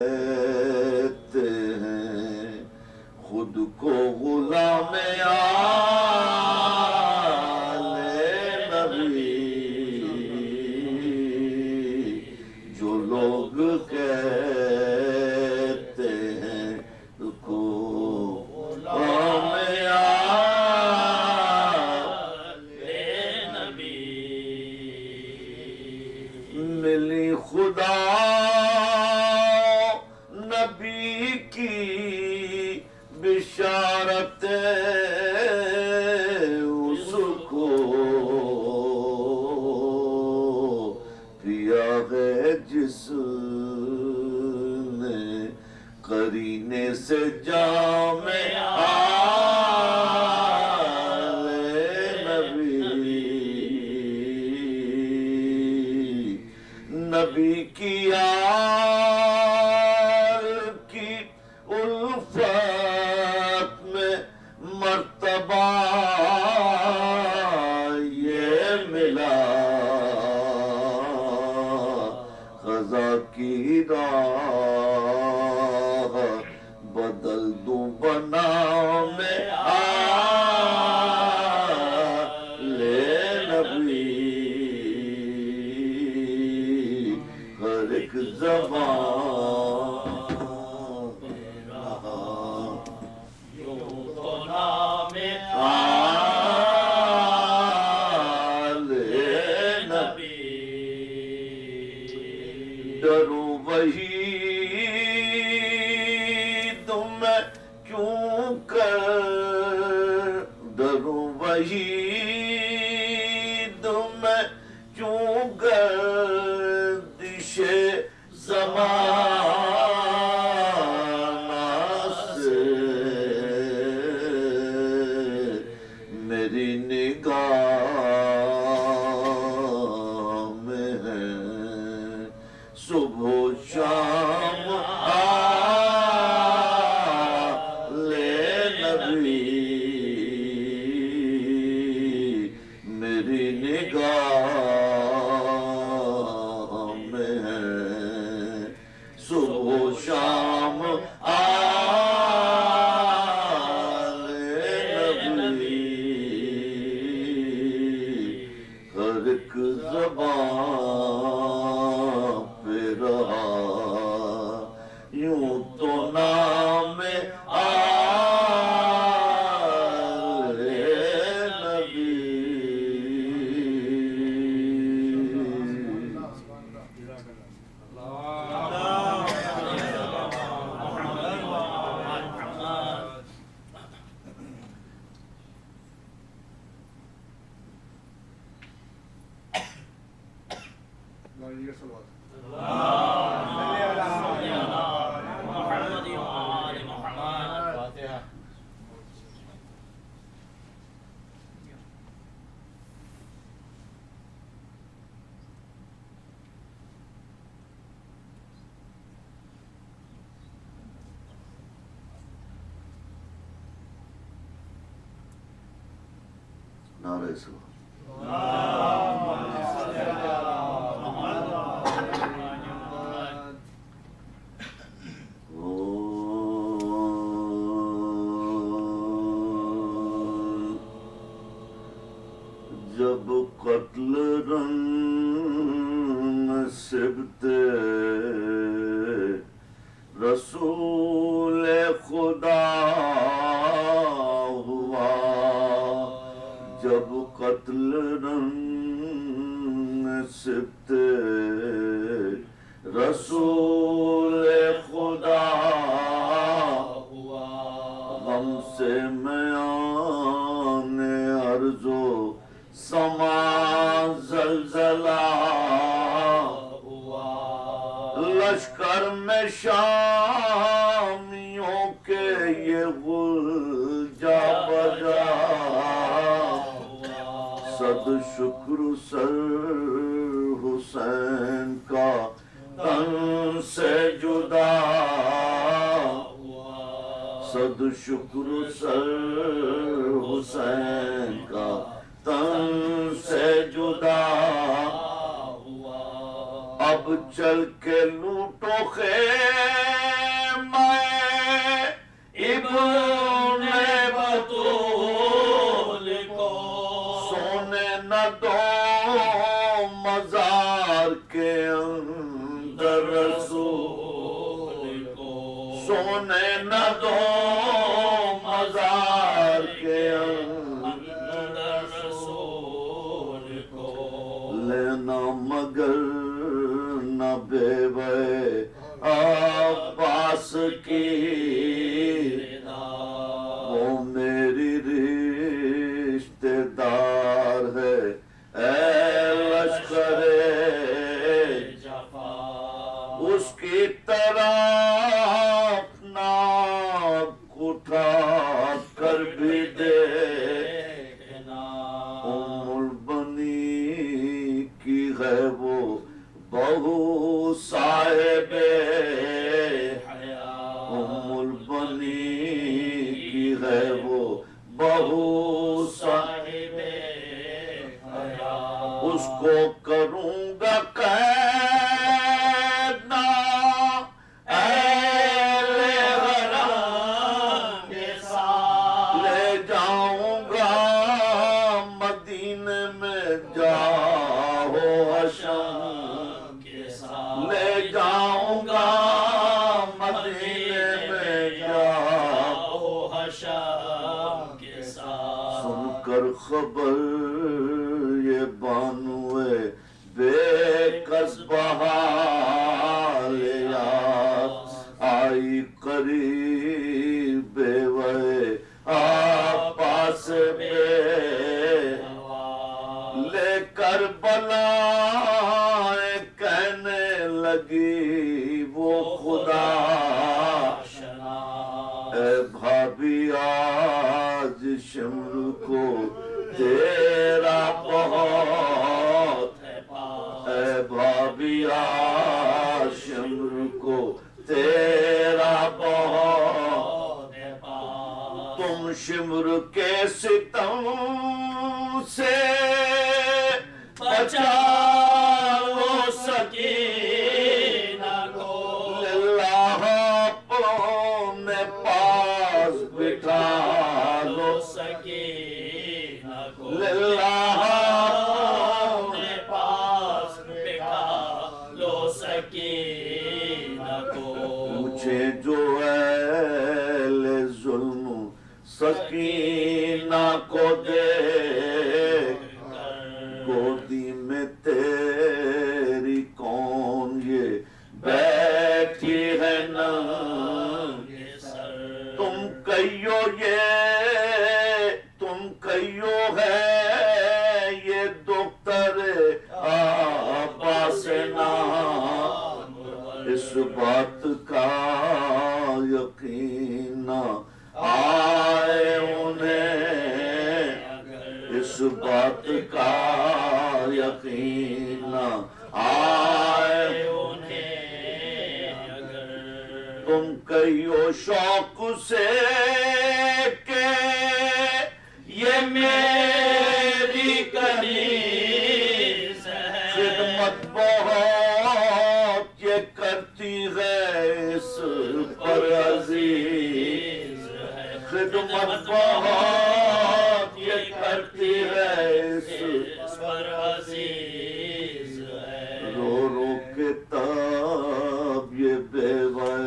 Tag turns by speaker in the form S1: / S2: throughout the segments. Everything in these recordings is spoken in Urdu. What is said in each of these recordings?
S1: کہتے ہیں خود کو غلام آل نبی، جو لوگ کہتے ہیں خود کو غلام آل نبی، ملی خدا نبی کی بشارت اس کو پیا ہے جس نے قرینے سے جام آل نبی، نبی کی الفت میں مرتبہ یہ ملا، قضا کی راہ بدل دوں بنا میں آل نبی، ہر ایک زبان ڈروں وہی تم کیوں کر، ڈروں وہی تم کیوں گردش زمانہ سے، میری نگاہ میں ہے صبح و شام آل نبی، میری نگاہ میں ہے صبح و شام آل نبی، ہر ایک زبان پہ رہا یوں تو نام آل نبی۔ نعرہ سلام۔ جب قتل رنگ سبتے رسول خدا ہوا، جب قتل رنگ سبتے رسول خدا ہوا، غم سے میان ارض و سما زلزلہ ہوا، لشکر میں شامیوں کے یہ غلجہ بجا، صد شکر سر حسین کا تن سے جدا ہوا، صد شکر سر حسین کا تن سے جدا ہوا، اب اب چل کے لوٹو خیمہ ابن بطول کو، سونے نہ دو مزار کے اندر رسول کو، سونے نہ دو مزار کے اندر رسول کو، لینا مگر نہ بیوے عباس کی وہ میری رشتہ دار ہے اے لشکر جفا، اس کی طرف ناک اٹھا کر بھی دیکھنا، ام البنی کی ہے وہ بہو صاحب حیا، ام البنی کی ہے وہ بہو صاحب حیا، اس کو کروں گا قید نہ اہل حرم کے ساتھ، لے جاؤں گا مدینے میں جاؤ حشم کے ساتھ، لے جاؤں گا مدینے میں جاؤ حشم کے ساتھ، سن کر خبر یہ بانوے بے کس بحالیات، آئی قریب بیوے عباس بے لے کر بلائیں کہنے لگی وہ خدا شنا، اے بھابی آج شمر کو تیرا بہت ہے پاس، اے بھابی آج شمر کو تیرا بہت ہے پاس، تم شمر کے ستم سے بچا لو سکینہ کو، للہ اپنے پاس بٹھا لو سکینہ کو، للہ اپنے پاس بٹھا لو سکینہ کو، مجھے جو اہل ظلم سکینہ کو دیکھ گودی میں تیری کون یہ بیٹھی ہے ننگے سر، تم کہیو ہے یہ دختر عباس نام، اس بات کا یقین نہ آئے انہیں، اس بات کا یقین نہ آئے انہیں، اگر تم کہیو شوق سے کہ یہ میری کنیز ہے، خدمت بہت یہ کرتی ہے اس پر عزیز ہے، خدمت بہت یہ کرتی ہے اس پر عزیز ہے، رو رو کے تب یہ بیوے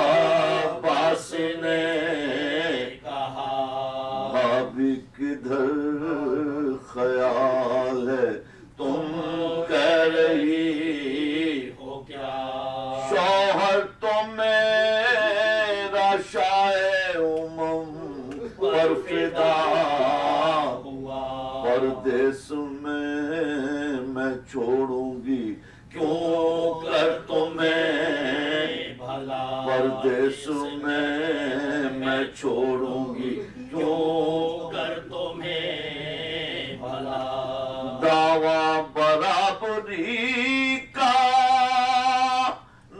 S1: عباس نے کہا، بھابی کدھر خیال ہے تم کہہ رہی ہو کیا، شوہر تو میرا شاہ امم پر فدا ہوا، پردیس میں چھوڑوں گی کیوں کر تمہیں بھلا، پردیس میں چھوڑوں گی کیوں کر تمہیں بھلا، دعویٰ برابری کا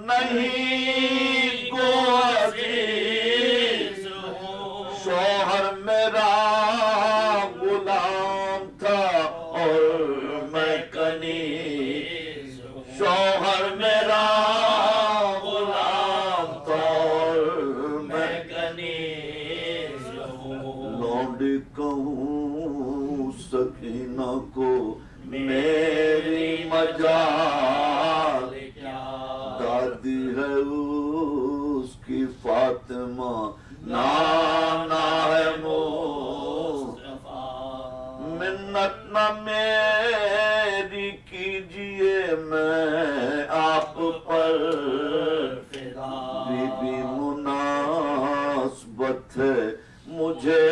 S1: نہیں گو عزیز ہوں، شوہر میرا غلام تھا اور میں کنیز ہوں، شوہر کہوں سکینہ کو میری مجال کیا، دادی ہے اس کی فاطمہ، نانا ہے مصطفیٰ، منت نہ میری کیجئے میں آپ پر فدا، بی بی مناسبت ہے مجھے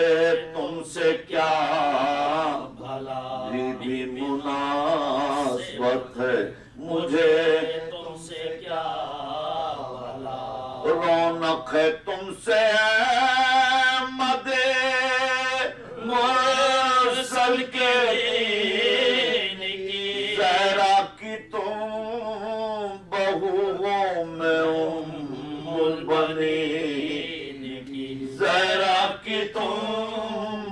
S1: تم سے کیا بھلا، بی بی مناسبت ہے مجھے تم سے کیا بھلا، رونق ہے تم سے مدے مرسل کے دین کی، زہرا کی تم بہو ہو میں ام البنین کی، زہرا کی تم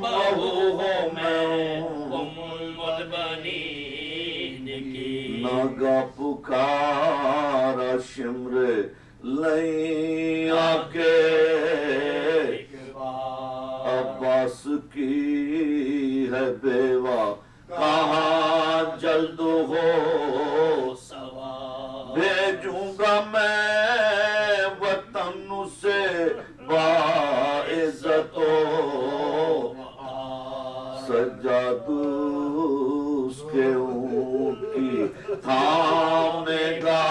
S1: بہو ہو میں ام البنین کی، ناگا پکارا شمر لیں آکے عباس کی ہے بیوہ کہاں جلد ہو سوا، بھیجوں گا میں وطن سے باعزت و سجاد اس کے اونٹ کی تھامے گا،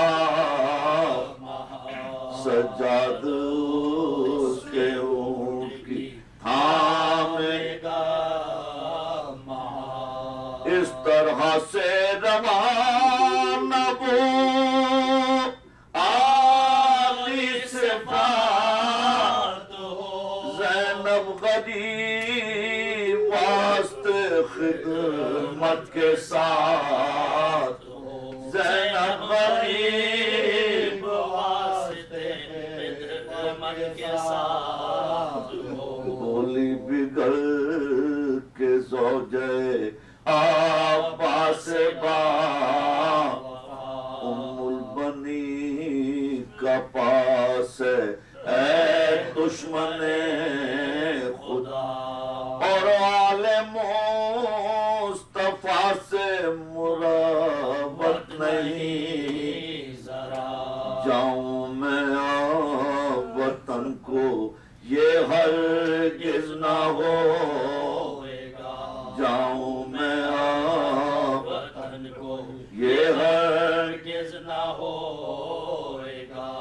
S1: سجاد اس کے اونٹ کی تھامے گا، اس طرح سے روانہ وہ عالی صفات ہو، زینب غریب واسطے خدمت کے ساتھ ہو، زینب غریب واسطے خدمت کے ساتھ ہو، بولی بگڑ کے زوجے عباس با ام البنی کا پاس ہے اے دشمن خدا، اور آل مصطفیٰ سے مروت نہیں ذرا، جاؤں میں وطن کو یہ ہرگز نہ ہوئے گا، جاؤں میں وطن کو یہ ہرگز نہ ہوئے گا،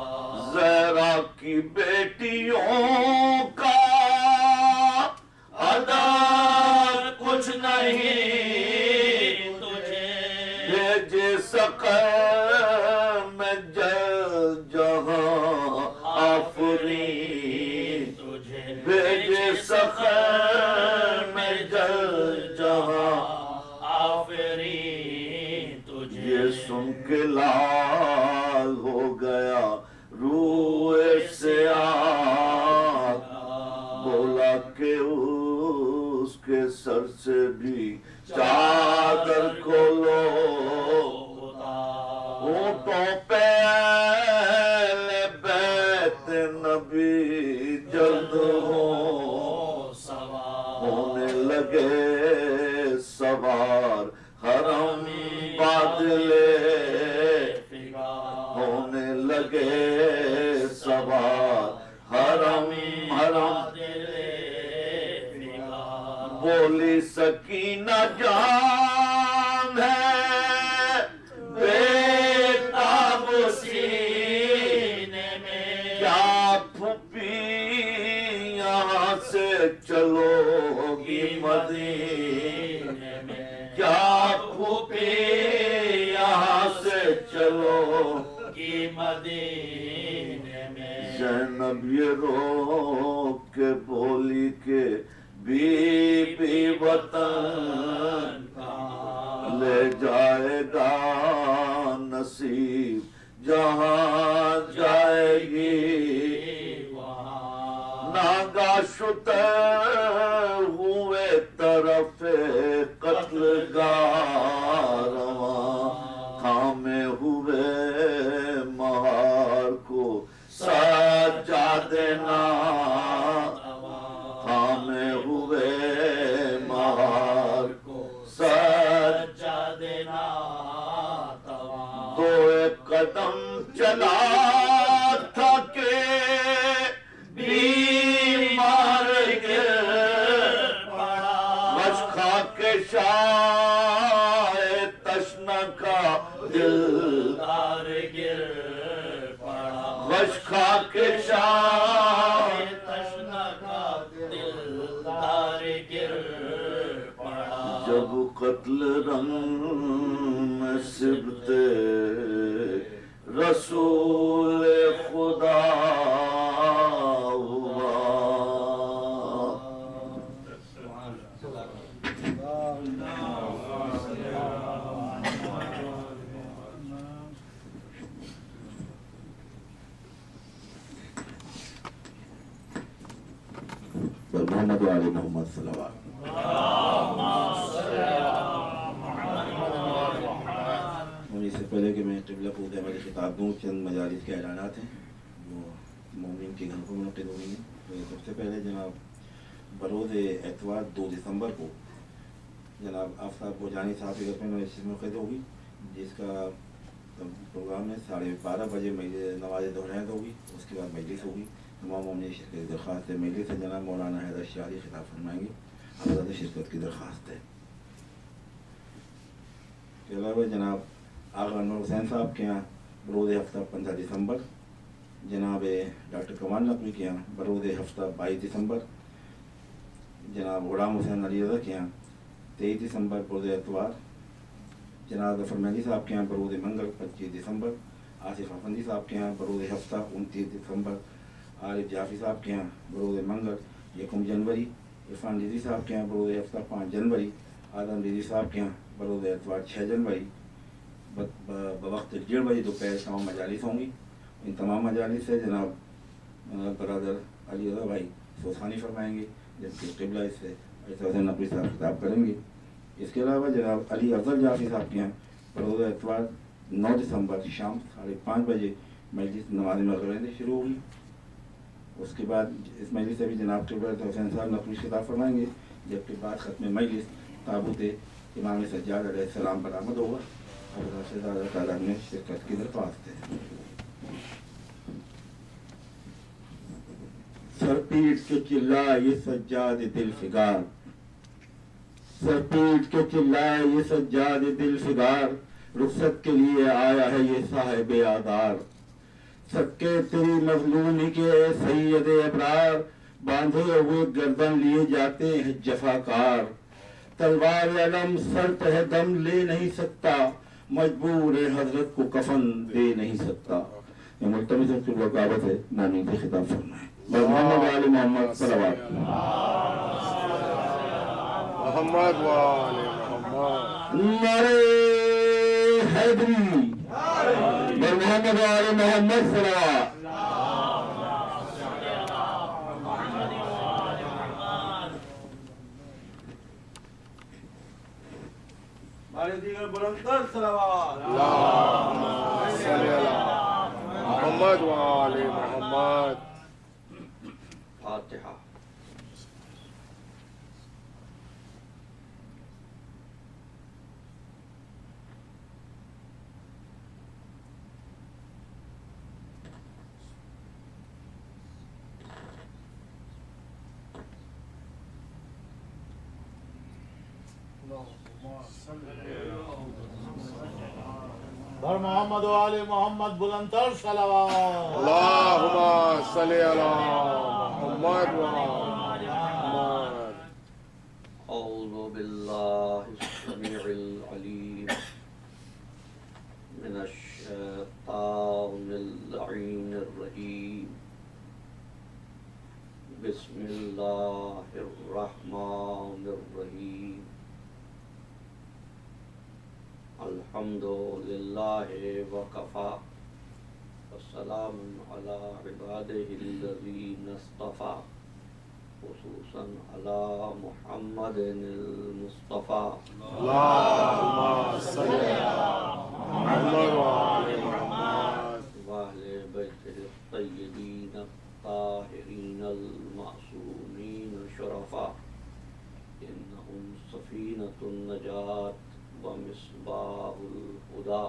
S1: زہرا کی بیٹیوں کا عدد کچھ نہیں تجھے، بھیجے سقر میں جہاں آفرین تجھے، بھیجے سقر میں جہاں آفرین تجھے، یہ سن کے لال ہو گیا روح سے آگ، بولا کہ اس کے سر سے بھی چادر کھولو، اونٹوں پہ اہل بیت نبی جلد ہو سوار، ہونے لگے سوار حرم بادلے فغار، ہونے لگے سوار حرم بادلے فغار، بولی سکینہ جان ہے بیتاب سینے میں، کیا پھوپھی یہاں سے چلو گی مدینے میں، کیا پھوپھی یہاں سے چلو گی مدینے میں، زینب یہ رو کے بولی کہ بی بی وطن لے جائے گا نصیب جہاں جائے گی وہاں، ناگا شتر ہوئے طرف قتل گاہ رواں، تھامے ہوئے مہار کو سجا دینا، تھامے ہوئے چلا تھا کہ بیمار گر پڑا بس کھا کے شاہ تشنا کا دلدار گر پڑا بس کھا کے شاہ تشنا کا دلدار گر پڑا جب قتل رنگ سبت رسول خدا ہوا محمد و آل محمد صلوات اس سے پہلے کہ میں قبلہ پوز ہماری خطاب دوں چند مجالس کے اعلانات ہیں جو مومنین کے گھر کو منعقد ہو رہی ہیں. تو سب سے پہلے جناب بروز اتوار 2 دسمبر کو جناب آفتاب بوجانی صاحب کے گھر میں نشست منعقد ہوگی جس کا پروگرام ہے 12:30 بجے نماز دہرائن ہوگی. اس کے بعد مجلس ہوگی. تمام مومنین شرکت کی درخواست ہے. مجلس سے جناب مولانا حیدر شاعری خطاب فرمائیں گے. حضرات شرکت کی درخواست ہے. اس کے علاوہ جناب آغا انور حسین صاحب کے یہاں بروز ہفتہ 15 دسمبر، جناب ڈاکٹر کمال نقوی کے یہاں بروز ہفتہ 22 دسمبر، جناب غلام حسین علی رضا کے یہاں 23 دسمبر بروز اتوار، جناب ظفر مہدی صاحب کے یہاں بروز منگل 25 دسمبر، آصف افندی صاحب کے یہاں بروز ہفتہ 29 دسمبر، عارف جعفری صاحب کے یہاں بروز منگل 1 جنوری، عرفان رضوی صاحب کے یہاں بروز ہفتہ 5 جنوری، آدم رضوی صاحب کے یہاں بروز اتوار 6 جنوری. بوقت 1:30 بجے دوپہر تمام مجالس ہوں گی. ان تمام مجالس سے جناب برادر علی رضا بھائی سوسانی فرمائیں گے جبکہ قبلہ اس سے حسین نقوی صاحب خطاب کریں گے. اس کے علاوہ جناب علی افضل جعفری صاحب کے یہاں بروز اتوار 9 دسمبر شام 5:30 بجے مجلس نماز مغرب شروع ہوگی. اس کے بعد اس مجلس سے بھی جناب قبلہ حسین صاحب نقوی خطاب فرمائیں گے جبکہ بعد ختم مجلس تابوت امام سجاد علیہ السلام پر آمد ہوگا. حضرت سے زیادہ تعداد میں شرکت کی درخواست ہے. سر پیٹ کے چلائے یہ سجاد دل فگار، سر پیٹ کے چلائے یہ سجاد دل فگار، رخصت کے لیے آیا ہے یہ صاحب آدار. سکے تیری مظلومی کے سید ابرار، باندھے ہوئے گردن لیے جاتے ہیں جفاکار. تلوار علم سر پہ دم لے نہیں سکتا، مجبور حضرت کو کفن دے نہیں سکتا. یہ ملتمس کی وقابت ہے. مومن سے خطاب فرمائیں. محمد و آل محمد صلوات.
S2: محمد و آل محمد.
S1: نعرہ حیدری. محمد و آل محمد صلوات. ہمارے دیگر بلندتر صلوات.
S2: اللہم صلی علی محمد و آل محمد.
S1: فاتحہ.
S3: بر محمد و آل محمد بلندتر صلوات.
S2: اللہم صلی علی محمد و آل محمد.
S1: اعوذ باللہ السمیع العلیم من الشیطان اللعین الرجیم. بسم اللہ الرحمن الرحیم. الحمد للہ وکفا والسلام علی عبادہ الذین اصطفیٰ خصوصاً علی محمد المصطفیٰ.
S2: اللہم صلی علی محمد و آل محمد.
S1: واہل بیتہ الطیبین الطاہرین المعصومین الشرفاء. انہم سفینۃ النجاة ومصباح الہدیٰ.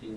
S4: 3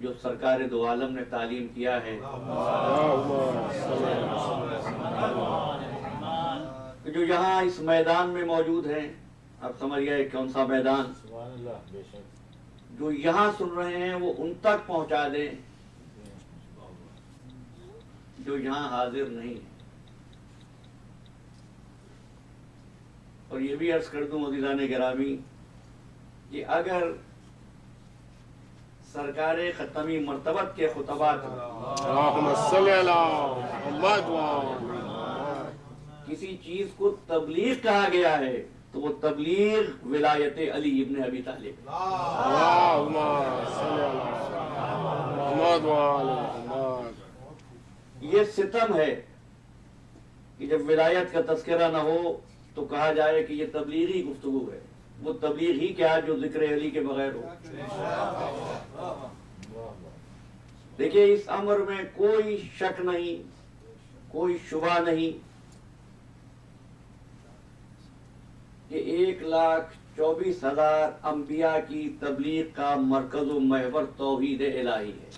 S4: جو سرکار دو عالم نے تعلیم کیا ہے کہ جو یہاں اس میدان میں موجود ہیں، آپ سمجھ گئے کون سا میدان،
S3: سبحان اللہ، بے شک
S4: جو یہاں سن رہے ہیں وہ ان تک پہنچا دیں جو یہاں حاضر نہیں ہیں۔ اور یہ بھی عرض کر دوں عزیزان گرامی کہ اگر سرکار ختمی مرتبت کے خطبات
S2: اللہم صلی علی محمد
S4: کسی چیز کو تبلیغ کہا گیا ہے تو وہ تبلیغ ولایت علی ابن ابی طالب۔
S2: اللہم صلی علی محمد محمد۔
S4: یہ ستم ہے کہ جب ولایت کا تذکرہ نہ ہو تو کہا جائے کہ یہ تبلیغی گفتگو ہے۔ وہ تبلیغ ہی کیا جو ذکر علی کے بغیر ہو۔ دیکھیے اس امر میں کوئی شک نہیں، کوئی شبہ نہیں کہ 1,24,000 انبیاء کی تبلیغ کا مرکز و محور توحید الہی ہے۔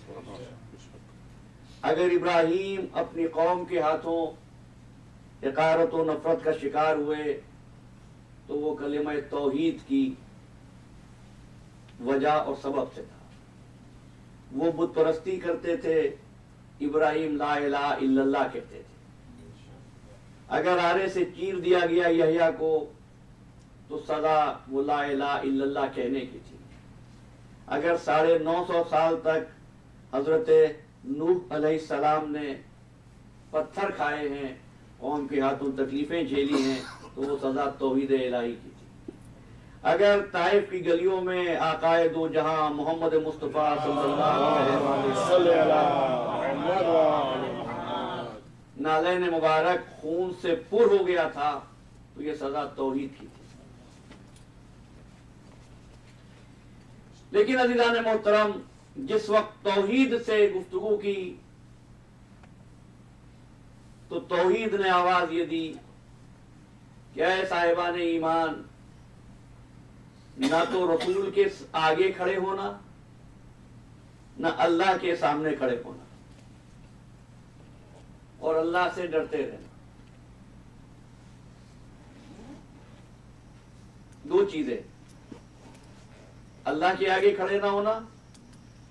S4: اگر ابراہیم اپنی قوم کے ہاتھوں حقارت و نفرت کا شکار ہوئے تو وہ کلمہ توحید کی وجہ اور سبب سے تھا۔ وہ بت پرستی کرتے تھے، ابراہیم لا الہ الا اللہ کہتے تھے۔ اگر آرے سے چیر دیا گیا یحییٰ کو تو سزا وہ لا الہ الا اللہ کہنے کی تھی۔ اگر 950 سال تک حضرت نوح علیہ السلام نے پتھر کھائے ہیں، قوم کے ہاتھوں تکلیفیں جھیلی ہیں، تو وہ سزا توحید الہی کی تھی۔ اگر طائف کی گلیوں میں آقائے دو جہاں محمد مصطفیٰ صلی اللہ علیہ وسلم نالین مبارک خون سے پر ہو گیا تھا تو یہ سزا توحید کی تھی۔ لیکن عزیزان محترم، جس وقت توحید سے گفتگو کی تو توحید نے آواز یہ دی کہ اے صاحبان ایمان، نہ تو رسول کے آگے کھڑے ہونا، نہ اللہ کے سامنے کھڑے ہونا، اور اللہ سے ڈرتے رہنا۔ دو چیزیں، اللہ کے آگے کھڑے نہ ہونا،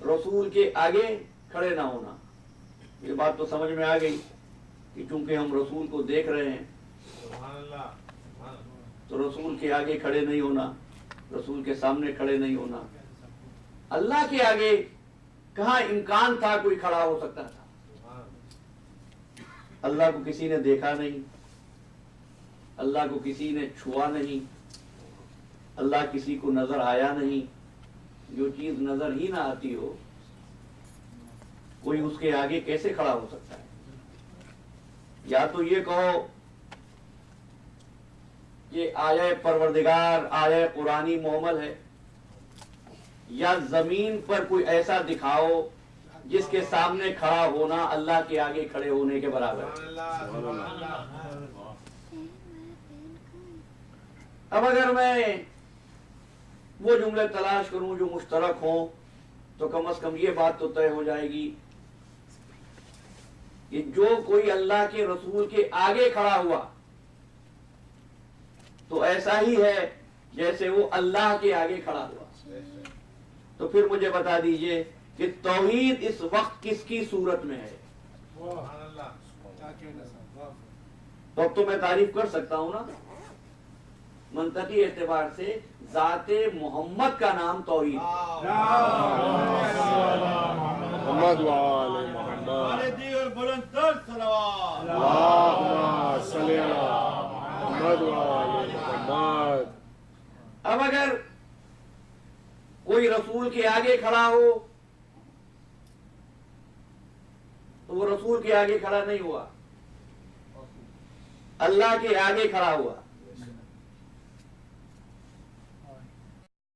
S4: رسول کے آگے کھڑے نہ ہونا۔ یہ بات تو سمجھ میں آ گئی کہ چونکہ ہم رسول کو دیکھ رہے ہیں تو رسول کے آگے کھڑے نہیں ہونا، رسول کے سامنے کھڑے نہیں ہونا۔ اللہ کے آگے کہاں امکان تھا کوئی کھڑا ہو سکتا تھا؟ اللہ کو کسی نے دیکھا نہیں، اللہ کو کسی نے چھوا نہیں، اللہ کسی کو نظر آیا نہیں۔ جو چیز نظر ہی نہ آتی ہو، کوئی اس کے آگے کیسے کھڑا ہو سکتا ہے؟ یا تو یہ کہو کہ آیہ پروردگار آیہ قرآنی محمل ہے، یا زمین پر کوئی ایسا دکھاؤ جس کے سامنے کھڑا ہونا اللہ کے آگے کھڑے ہونے کے برابر ہے۔ اب اگر میں وہ جملے تلاش کروں جو مشترک ہوں تو کم از کم یہ بات تو طے ہو جائے گی کہ جو کوئی اللہ کے رسول کے آگے کھڑا ہوا تو ایسا ہی ہے جیسے وہ اللہ کے آگے کھڑا ہوا۔ تو پھر مجھے بتا دیجئے کہ توحید اس وقت کس کی صورت میں ہے؟ تو اب تو میں تعریف کر سکتا ہوں نا، منطقی اعتبار سے ذات محمد کا نام توحید ہے۔
S2: محمد وآل محمد۔ اللہم صلی علی محمد وآل محمد۔
S4: اب اگر کوئی رسول کے آگے کھڑا ہو تو وہ رسول کے آگے کھڑا نہیں ہوا، اللہ کے آگے کھڑا ہوا۔